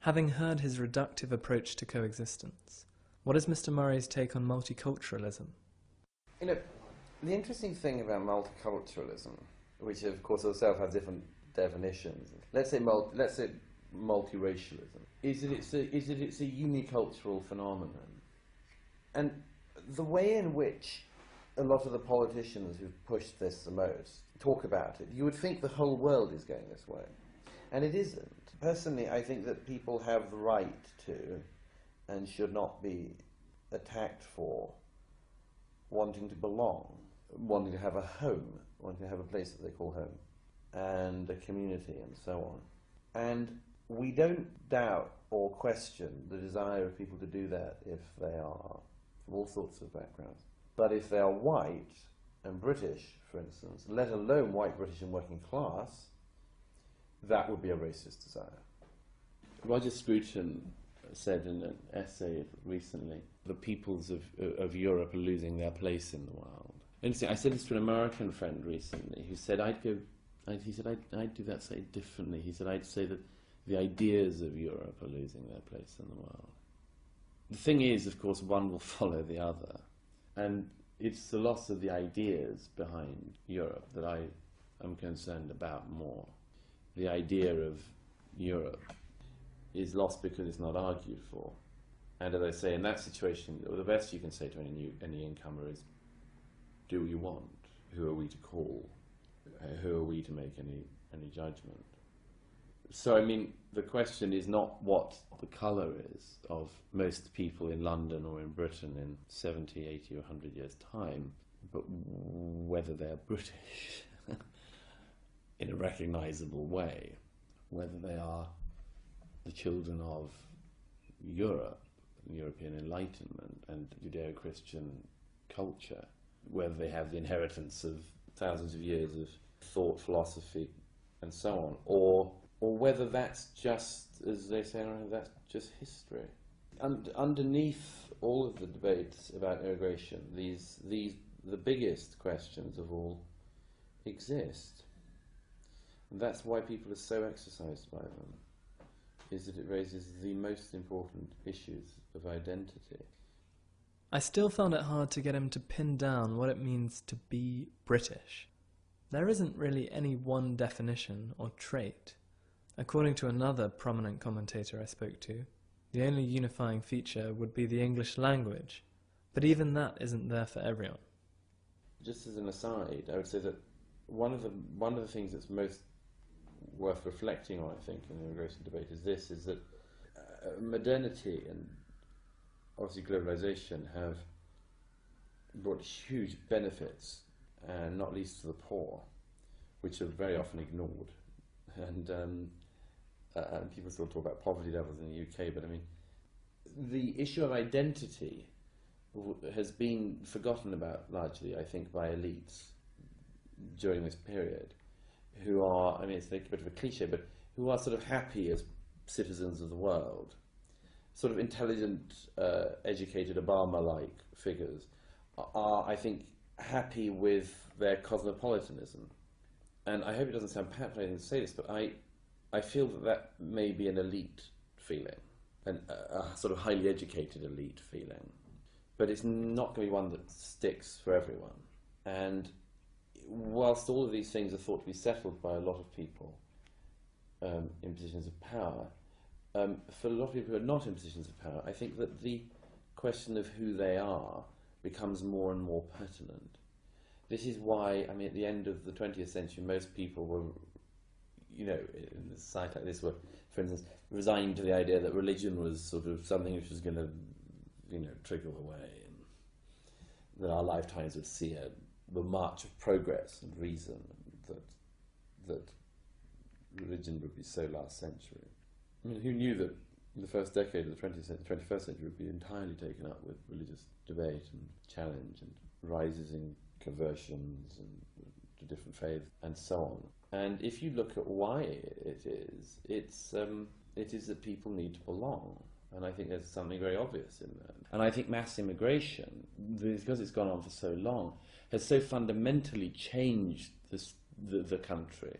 Having heard his reductive approach to coexistence, what is Mr. Murray's take on multiculturalism? You know, the interesting thing about multiculturalism, which of course itself has different definitions, let's say multiracialism, is that it's a unicultural phenomenon. And the way in which a lot of the politicians who've pushed this the most talk about it, you would think the whole world is going this way. And it isn't. Personally, I think that people have the right to and should not be attacked for wanting to belong, wanting to have a home, wanting to have a place that they call home, and a community and so on. And we don't doubt or question the desire of people to do that if they are from all sorts of backgrounds. But if they are white and British, for instance, let alone white, British and working class, that would be a racist desire. Roger Scruton said in an essay recently, the peoples of Europe are losing their place in the world. Interesting. I said this to an American friend recently who said I'd do that slightly differently. He said I'd say that the ideas of Europe are losing their place in the world. The thing is, of course, one will follow the other. And it's the loss of the ideas behind Europe that I am concerned about more. The idea of Europe is lost because it's not argued for. And as I say, in that situation, the best you can say to any incomer is, do what you want. Who are we to call? Who are we to make any judgment? So, I mean, the question is not what the colour is of most people in London or in Britain in 70, 80 or 100 years' time, but whether they're British in a recognisable way, whether they are the children of Europe, European Enlightenment and Judeo-Christian culture, whether they have the inheritance of thousands of years of thought, philosophy, and so on, or whether that's just, as they say, that's just history. And underneath all of the debates about immigration, the biggest questions of all exist. And that's why people are so exercised by them, is that it raises the most important issues of identity. I still found it hard to get him to pin down what it means to be British. There isn't really any one definition or trait. According to another prominent commentator I spoke to, the only unifying feature would be the English language, but even that isn't there for everyone. Just as an aside, I would say that one of the things that's most worth reflecting on, I think, in the immigration debate is that modernity and obviously globalization have brought huge benefits, and not least to the poor, which are very often ignored. And people still talk about poverty levels in the UK, but I mean, the issue of identity has been forgotten about largely, I think, by elites during this period, who are, I mean, it's like a bit of a cliche, but who are sort of happy as citizens of the world, sort of intelligent, educated, Obama-like figures, are, I think, happy with their cosmopolitanism. And I hope it doesn't sound patronising to say this, but I feel that may be an elite feeling, a sort of highly educated elite feeling. But it's not going to be one that sticks for everyone. And whilst all of these things are thought to be settled by a lot of people in positions of power, for a lot of people who are not in positions of power, I think that the question of who they are becomes more and more pertinent. This is why, I mean, at the end of the 20th century, most people were, you know, in a society like this, were, for instance, resigned to the idea that religion was sort of something which was going to, you know, trickle away, and that our lifetimes would see the march of progress and reason, that religion would be so last century. I mean, who knew that the first decade of the 21st century would be entirely taken up with religious debate and challenge and rises in conversions and to different faiths and so on. And if you look at why it is that people need to belong. And I think there's something very obvious in that. And I think mass immigration, because it's gone on for so long, has so fundamentally changed the country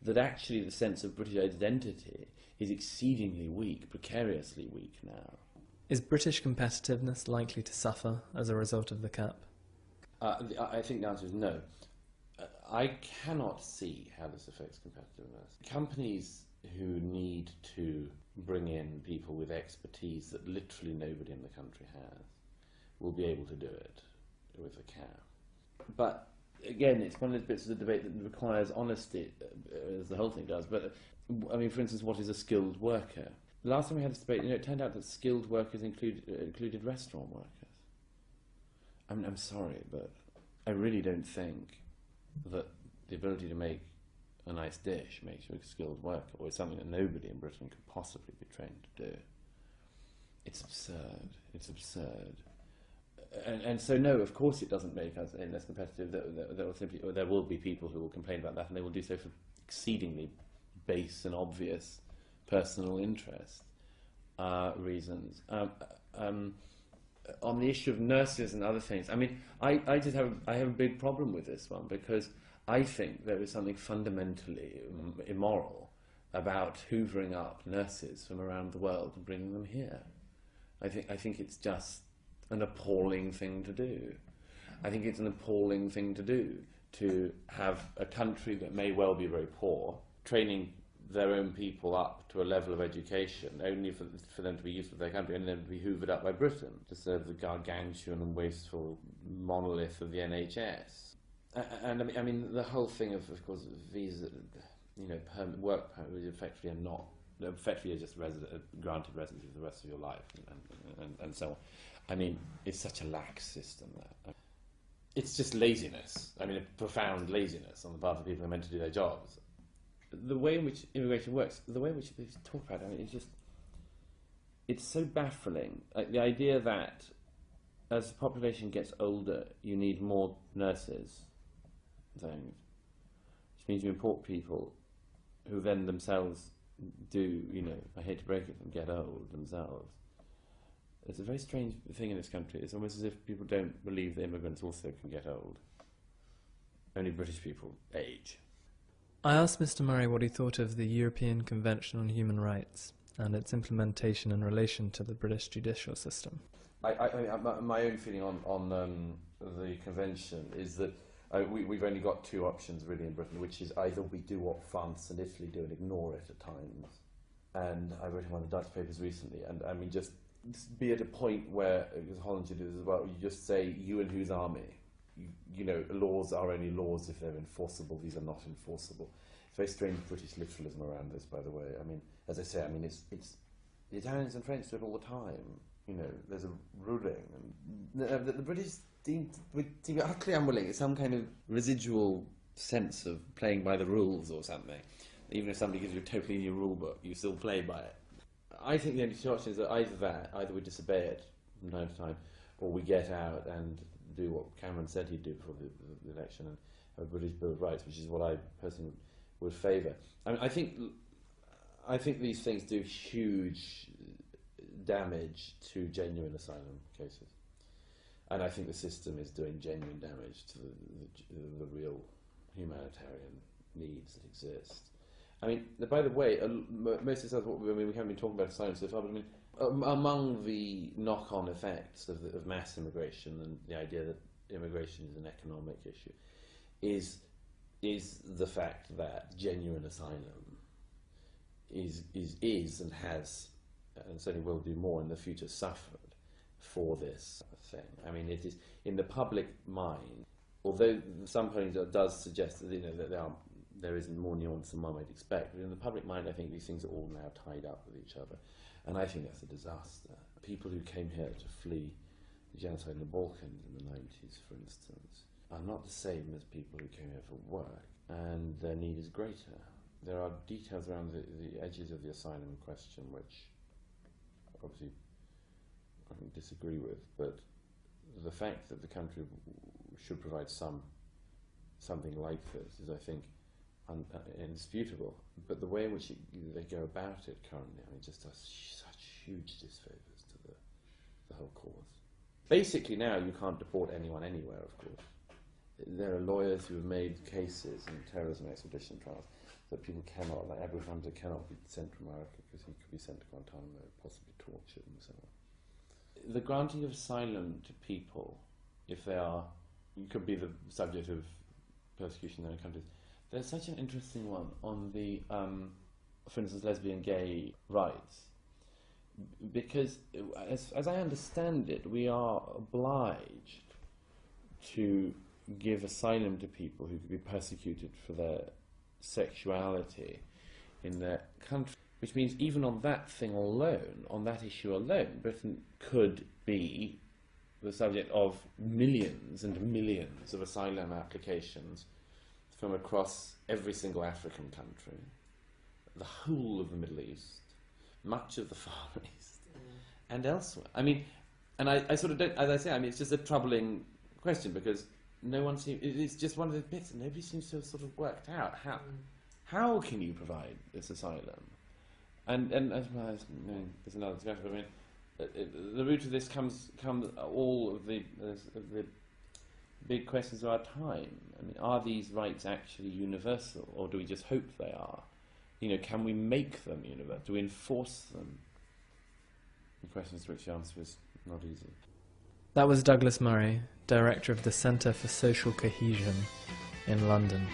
that actually the sense of British identity is exceedingly weak, precariously weak now. Is British competitiveness likely to suffer as a result of the cap? I think the answer is no. I cannot see how this affects competitiveness. Companies who need to bring in people with expertise that literally nobody in the country has will be able to do it with a cap. But again, it's one of those bits of the debate that requires honesty, as the whole thing does. But I mean, for instance, what is a skilled worker? The last time we had this debate, it turned out that skilled workers included restaurant workers. I mean, I'm sorry, but I really don't think that the ability to make a nice dish makes you a skilled worker, or is something that nobody in Britain could possibly be trained to do. It's absurd. It's absurd. And so, no, of course it doesn't make us any less competitive. There will be people who will complain about that, and they will do so for exceedingly base and obvious personal interest reasons. On the issue of nurses and other things, I mean, I have a big problem with this one, because I think there is something fundamentally immoral about hoovering up nurses from around the world and bringing them here. I think it's just an appalling thing to do. I think it's an appalling thing to do, to have a country that may well be very poor training their own people up to a level of education only for them to be useful to their country, and then to be hoovered up by Britain to serve the gargantuan and wasteful monolith of the NHS. And I mean, the whole thing of course, visa, work permit, which effectively are just granted residency for the rest of your life, and so on. I mean, it's such a lax system that it's just laziness. I mean, a profound laziness on the part of people who are meant to do their jobs. The way in which immigration works, the way in which they talk about it, I mean, it's so baffling. Like the idea that as the population gets older, you need more nurses, which means you import people who then themselves do, I hate to break it, get old themselves. It's a very strange thing in this country. It's almost as if people don't believe that immigrants also can get old. Only British people age. I asked Mr. Murray what he thought of the European Convention on Human Rights and its implementation in relation to the British judicial system. My own feeling on the convention is that we've only got two options really in Britain, which is either we do what France and Italy do and ignore it at times. And I wrote in one of the Dutch papers recently, and I mean, just be at a point where, because Holland should do this as well, you just say, you and whose army? Laws are only laws if they're enforceable. These are not enforceable. It's very strange British literalism around this, by the way. I mean, as I say, I mean, it's the Italians and French do it all the time. There's a ruling. And the British seem to be utterly unwilling. It's some kind of residual sense of playing by the rules or something. Even if somebody gives you a totally new rule book, you still play by it. I think the only two options are either we disobey it from time to time, or we get out and do what Cameron said he'd do before the election and have a British Bill of Rights, which is what I personally would favour. I mean, I think these things do huge damage to genuine asylum cases, and I think the system is doing genuine damage to the real humanitarian needs that exist. I mean, by the way, most of this, we haven't been talking about asylum so far, but I mean, among the knock-on effects of mass immigration and the idea that immigration is an economic issue is the fact that genuine asylum is and has, and certainly will do more in the future, suffered for this thing. I mean, it is in the public mind, although some polling does suggest that there is more nuance than one might expect, but in the public mind I think these things are all now tied up with each other, and I think that's a disaster. People who came here to flee the genocide in the Balkans in the 90s, for instance, are not the same as people who came here for work, and their need is greater. There are details around the edges of the asylum question which obviously I disagree with, but the fact that the country should provide something like this is, I think, indisputable, but the way in which they go about it currently, I mean, just does such huge disfavours to the whole cause. Basically now you can't deport anyone anywhere, of course. There are lawyers who have made cases in terrorism expedition trials that people cannot, like Abu Hamza cannot be sent to America because he could be sent to Guantanamo, possibly tortured and so on. The granting of asylum to people, if they are, could be the subject of persecution in their countries. There's such an interesting one on the, for instance, lesbian gay rights, because as I understand it, we are obliged to give asylum to people who could be persecuted for their sexuality in their country, which means even on that thing alone, on that issue alone, Britain could be the subject of millions and millions of asylum applications from across every single African country, the whole of the Middle East, much of the Far East, and elsewhere. I mean, and I sort of don't, as I say, I mean, it's just a troubling question because no one seems, it's just one of the bits that nobody seems to have sort of worked out. How can you provide this asylum? And as well as, there's another discussion, but I mean, the root of this comes all of the big questions of our time. I mean, are these rights actually universal, or do we just hope they are? You know, can we make them universal? Do we enforce them? The questions to which the answer is not easy. That was Douglas Murray, Director of the Centre for Social Cohesion in London.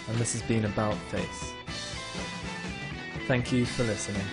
And this has been About Face. Thank you for listening.